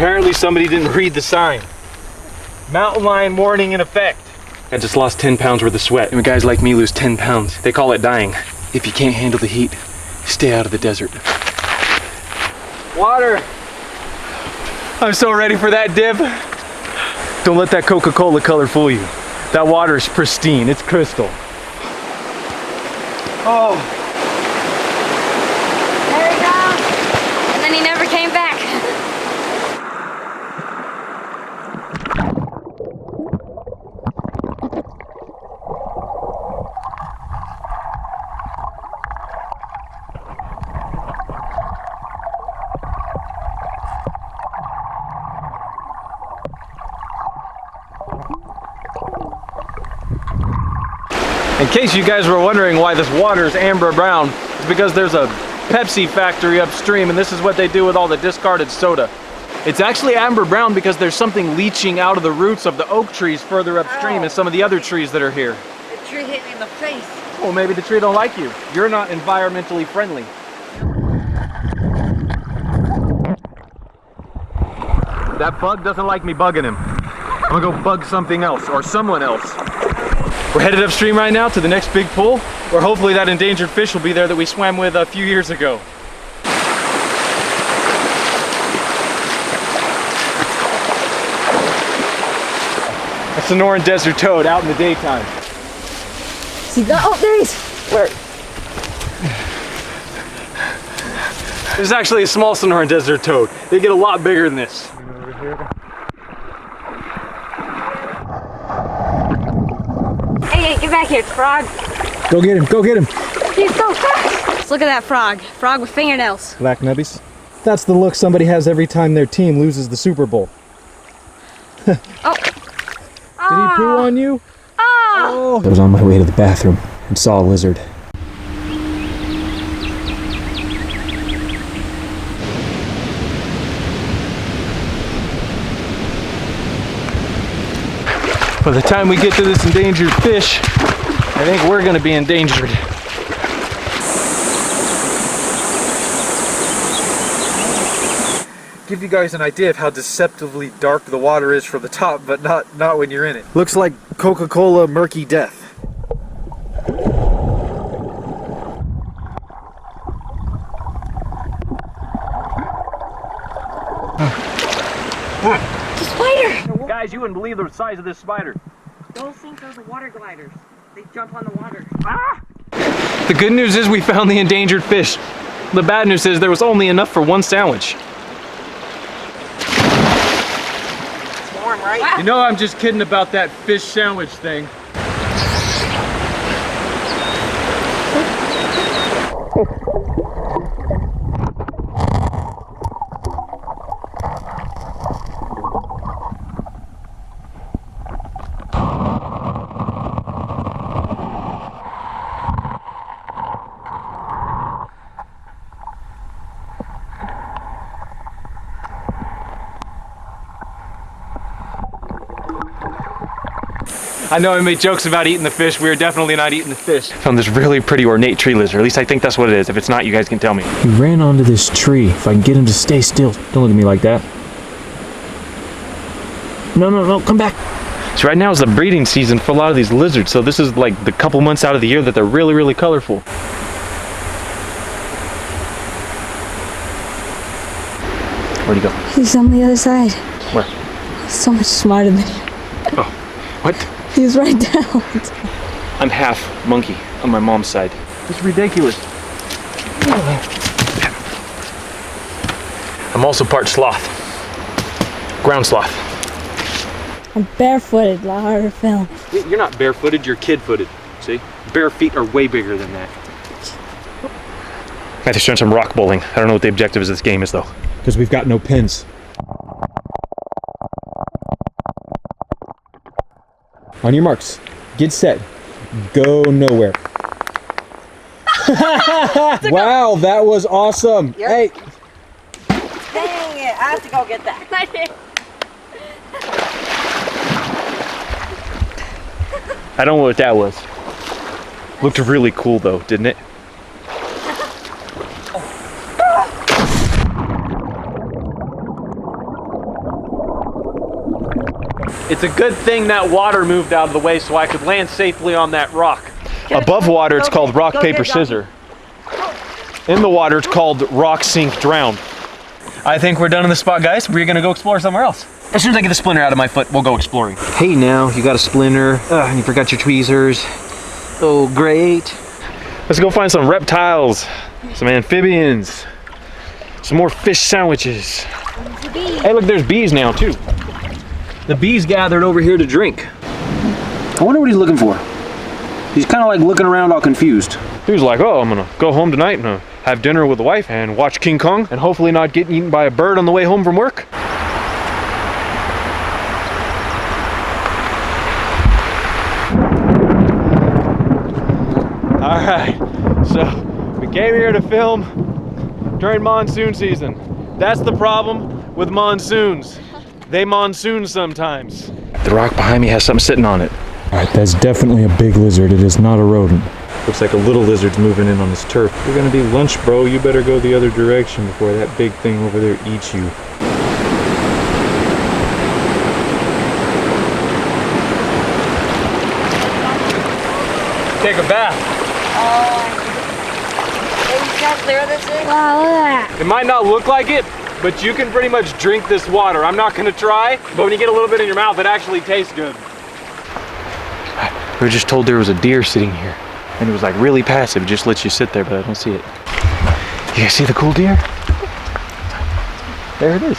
Apparently somebody didn't read the sign. Mountain lion warning in effect. I just lost 10 pounds worth of sweat. And when guys like me lose 10 pounds, they call it dying. If you can't handle the heat, stay out of the desert. Water. I'm so ready for that dip. Don't let that Coca-Cola color fool you. That water is pristine, it's crystal. Oh. There he goes. And then he never came back. In case you guys were wondering why this water is amber brown, it's because there's a Pepsi factory upstream and this is what they do with all the discarded soda. It's actually amber brown because there's something leaching out of the roots of the oak trees further upstream and some of the other trees that are here. The tree hit me in the face. Well, maybe the tree don't like you. You're not environmentally friendly. That bug doesn't like me bugging him. I'm gonna go bug something else or someone else. We're headed upstream right now to the next big pool, where hopefully that endangered fish will be there that we swam with a few years ago. A Sonoran desert toad out in the daytime. See that? Oh, there he is. Where? There's actually a small Sonoran desert toad. They get a lot bigger than this. Over here. Hey, get back here, frog. Go get him, go get him. He's so fast. Look at that frog. Frog with fingernails. Black nubbies. That's the look somebody has every time their team loses the Super Bowl. Oh. Did he poo on you? Oh. I was on my way to the bathroom and saw a lizard. By the time we get to this endangered fish, I think we're gonna be endangered. Give you guys an idea of how deceptively dark the water is from the top, but not when you're in it. Looks like Coca-Cola murky death. It's a spider. Guys, you wouldn't believe the size of this spider. Those things are the water gliders. They jump on the water. Ah! The good news is we found the endangered fish. The bad news is there was only enough for one sandwich. It's warm, right? You know I'm just kidding about that fish sandwich thing. I know I made jokes about eating the fish. We are definitely not eating the fish. Found this really pretty ornate tree lizard. At least I think that's what it is. If it's not, you guys can tell me. He ran onto this tree. If I can get him to stay still. Don't look at me like that. No, come back. So right now is the breeding season for a lot of these lizards. So this is like the couple months out of the year that they're really, really colorful. Where'd he go? He's on the other side. Where? He's so much smarter than you. Oh, what? He's right down. I'm half monkey on my mom's side. It's ridiculous. I'm also part sloth. Ground sloth. I'm barefooted, a lot harder to film. You're not barefooted, you're kid-footed. See? Bare feet are way bigger than that. Matthew's doing some rock bowling. I don't know what the objective of this game is though. Because we've got no pins. On your marks, get set, go nowhere. Wow, that was awesome. Yep. Hey. Dang it, I have to go get that. I did. I don't know what that was. Looked really cool though, didn't it? It's a good thing that water moved out of the way so I could land safely on that rock. Above water, it's called rock, paper, scissors. In the water, it's called rock, sink, drown. I think we're done in the spot, guys. We're gonna go explore somewhere else. As soon as I get the splinter out of my foot, we'll go exploring. Hey now, you got a splinter, and you forgot your tweezers. Oh, great. Let's go find some reptiles, some amphibians, some more fish sandwiches. Hey, look, there's bees now, too. The bees gathered over here to drink. I wonder what he's looking for. He's kind of like looking around all confused. He was like, oh, I'm gonna go home tonight and have dinner with the wife and watch King Kong and hopefully not get eaten by a bird on the way home from work. All right, so we came here to film during monsoon season. That's the problem with monsoons. They monsoon sometimes. The rock behind me has something sitting on it. All right, that's definitely a big lizard. It is not a rodent. Looks like a little lizard's moving in on this turf. You're gonna be lunch, bro. You better go the other direction before that big thing over there eats you. Take a bath. Wow, look at that. It might not look like it, but you can pretty much drink this water. I'm not gonna try, but when you get a little bit in your mouth, it actually tastes good. We were just told there was a deer sitting here. And it was like really passive, it just lets you sit there, but I don't see it. You guys see the cool deer? There it is.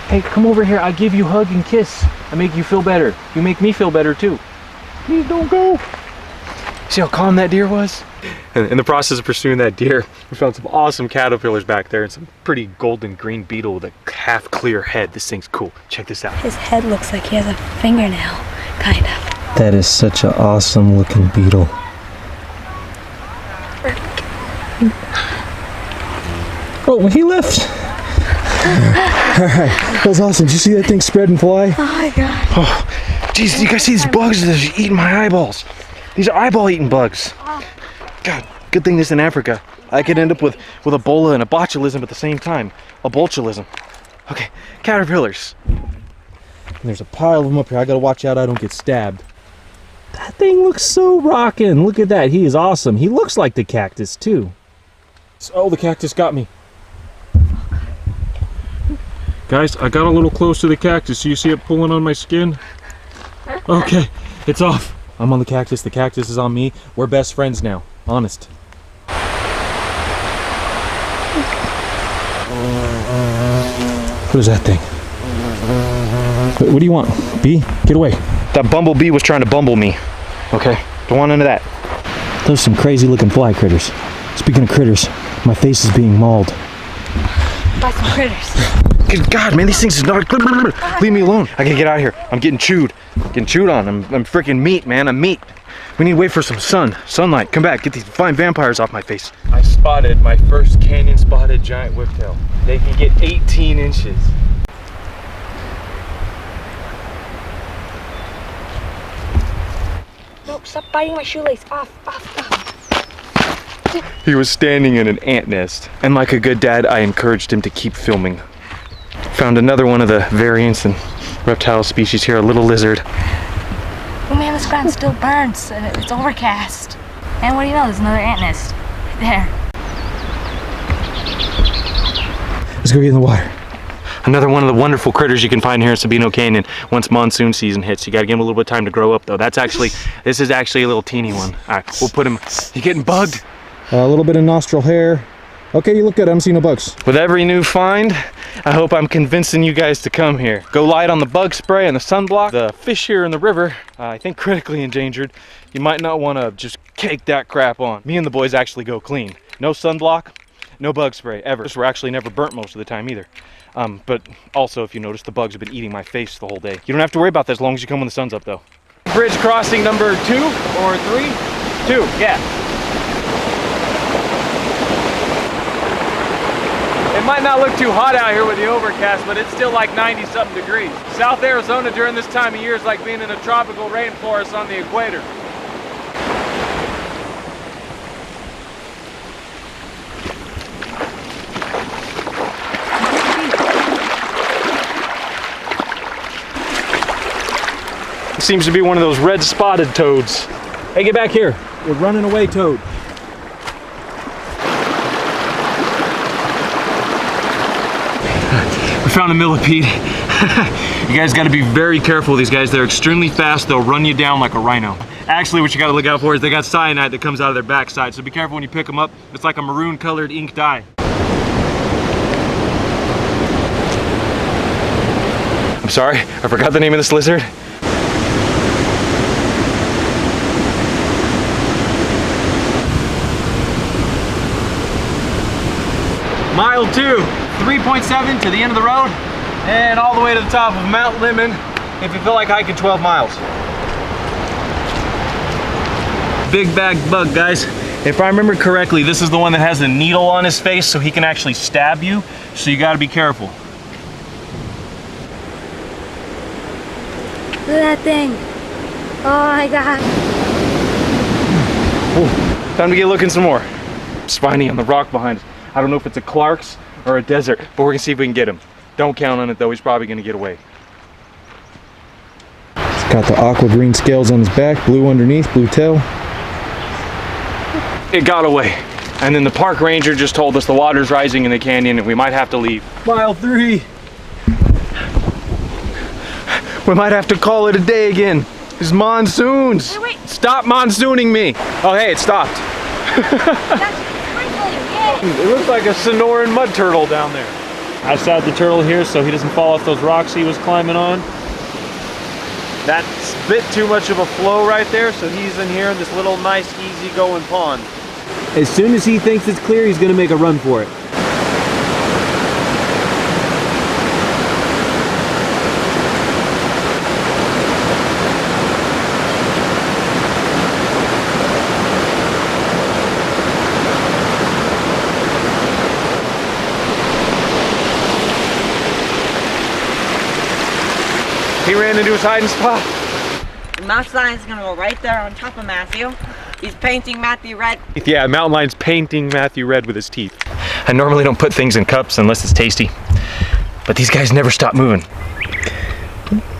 Hey, come over here, I'll give you a hug and kiss. I make you feel better. You make me feel better too. Please don't go. See how calm that deer was? In the process of pursuing that deer, we found some awesome caterpillars back there and some pretty golden green beetle with a half clear head. This thing's cool. Check this out. His head looks like he has a fingernail, kind of. That is such an awesome looking beetle. Oh, he left. Alright, that was awesome. Did you see that thing spread and fly? Oh my god. Oh, geez, you guys see these bugs that are eating my eyeballs? These are eyeball eating bugs. God, good thing this is in Africa. I could end up with Ebola and a botulism at the same time. A botulism. Okay, caterpillars. And there's a pile of them up here. I gotta watch out I don't get stabbed. That thing looks so rockin'. Look at that. He is awesome. He looks like the cactus too. Oh, the cactus got me. Guys, I got a little close to the cactus. So you see it pulling on my skin? Okay, it's off. I'm on the cactus is on me. We're best friends now, honest. What is that thing? What do you want? Bee? Get away. That bumblebee was trying to bumble me. Okay, don't want none of that. Those are some crazy looking fly critters. Speaking of critters, my face is being mauled. By some critters. Good God, man, these things are not. Leave me alone. I gotta get out of here. I'm getting chewed. Getting chewed on. I'm freaking meat, man. I'm meat. We need to wait for some sunlight. Come back. Get these fine vampires off my face. I spotted my first canyon spotted giant whiptail. They can get 18 inches. Nope, stop biting my shoelace. Off. He was standing in an ant nest. And like a good dad, I encouraged him to keep filming. Found another one of the variants and reptile species here, a little lizard. Oh man, this ground still burns. It's overcast. And what do you know? There's another ant nest. Right there. Let's go get in the water. Another one of the wonderful critters you can find here in Sabino Canyon once monsoon season hits. You gotta give him a little bit of time to grow up though. This is actually a little teeny one. All right, we'll put him, you getting bugged? A little bit of nostril hair. Okay, you look good. I don't see no bugs. With every new find, I hope I'm convincing you guys to come here. Go light on the bug spray and the sunblock. The fish here in the river, I think critically endangered. You might not want to just cake that crap on. Me and the boys actually go clean. No sunblock, no bug spray, ever. We're actually never burnt most of the time either. But also, if you notice, the bugs have been eating my face the whole day. You don't have to worry about that as long as you come when the sun's up though. Bridge crossing number 2 or 3? 2, yeah. It might not look too hot out here with the overcast, but it's still like 90-something degrees. South Arizona during this time of year is like being in a tropical rainforest on the equator. seems to be one of those red spotted toads. Hey, get back here. We're running away, Toad. We found a millipede. You guys gotta be very careful with these guys. They're extremely fast. They'll run you down like a rhino. Actually, what you gotta look out for is they got cyanide that comes out of their backside. So be careful when you pick them up. It's like a maroon colored ink dye. I'm sorry, I forgot the name of this lizard. Mile 2, 3.7 to the end of the road, and all the way to the top of Mount Lemon if you feel like hiking 12 miles. Big bag bug, guys. If I remember correctly, this is the one that has a needle on his face so he can actually stab you, so you gotta be careful. Look at that thing. Oh my God. Oh, time to get looking some more. Spiny on the rock behind us. I don't know if it's a Clark's or a desert, but we're gonna see if we can get him. Don't count on it though, he's probably gonna get away. He's got the aqua green scales on his back, blue underneath, blue tail. It got away. And then the park ranger just told us the water's rising in the canyon and we might have to leave. Mile 3. We might have to call it a day again. These monsoons. Hey, wait. Stop monsooning me. Oh, hey, it stopped. That's sprinkling, yay. It looks like a Sonoran mud turtle down there. I sat the turtle here so he doesn't fall off those rocks he was climbing on. That's a bit too much of a flow right there, so he's in here in this little nice, easy-going pond. As soon as he thinks it's clear, he's gonna make a run for it. He ran into his hiding spot. The mountain lion's gonna go right there on top of Matthew. He's painting Matthew red. Yeah, mountain lion's painting Matthew red with his teeth. I normally don't put things in cups unless it's tasty, but these guys never stop moving.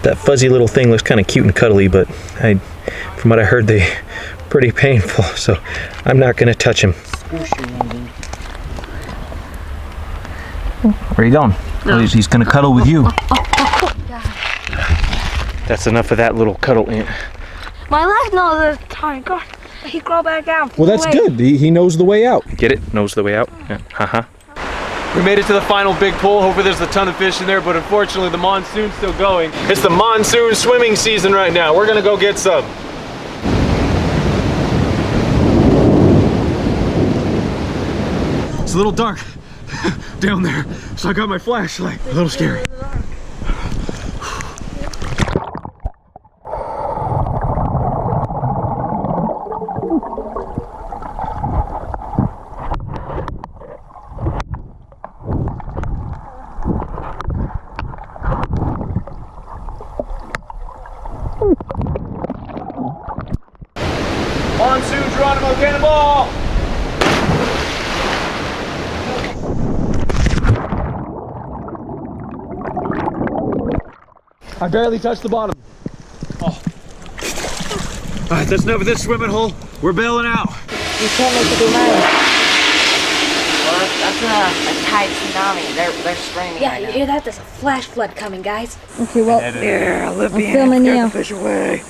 That fuzzy little thing looks kind of cute and cuddly, but from what I heard, they're pretty painful, so I'm not gonna touch him. Where are you going? Oh, he's gonna cuddle with you. That's enough of that little cuddle ant. My left nose is tiny. God, he crawled back out. Well, that's good. He knows the way out. Get it? Knows the way out? Yeah. Haha. We made it to the final big pool. Hopefully there's a ton of fish in there, but unfortunately the monsoon's still going. It's the monsoon swimming season right now. We're gonna go get some. It's a little dark down there, so I got my flashlight. A little scary. Monsoon Geronimo cannonball! I barely touched the bottom. Oh. Alright, that's enough of this swimming hole. We're bailing out. You can't make it do mine. Well, that's a tide tsunami. They're screaming. Yeah, right you now. hear that? There's a flash flood coming, guys. Okay, well, Yeah, Olivia, I'm filming get you. the fish away.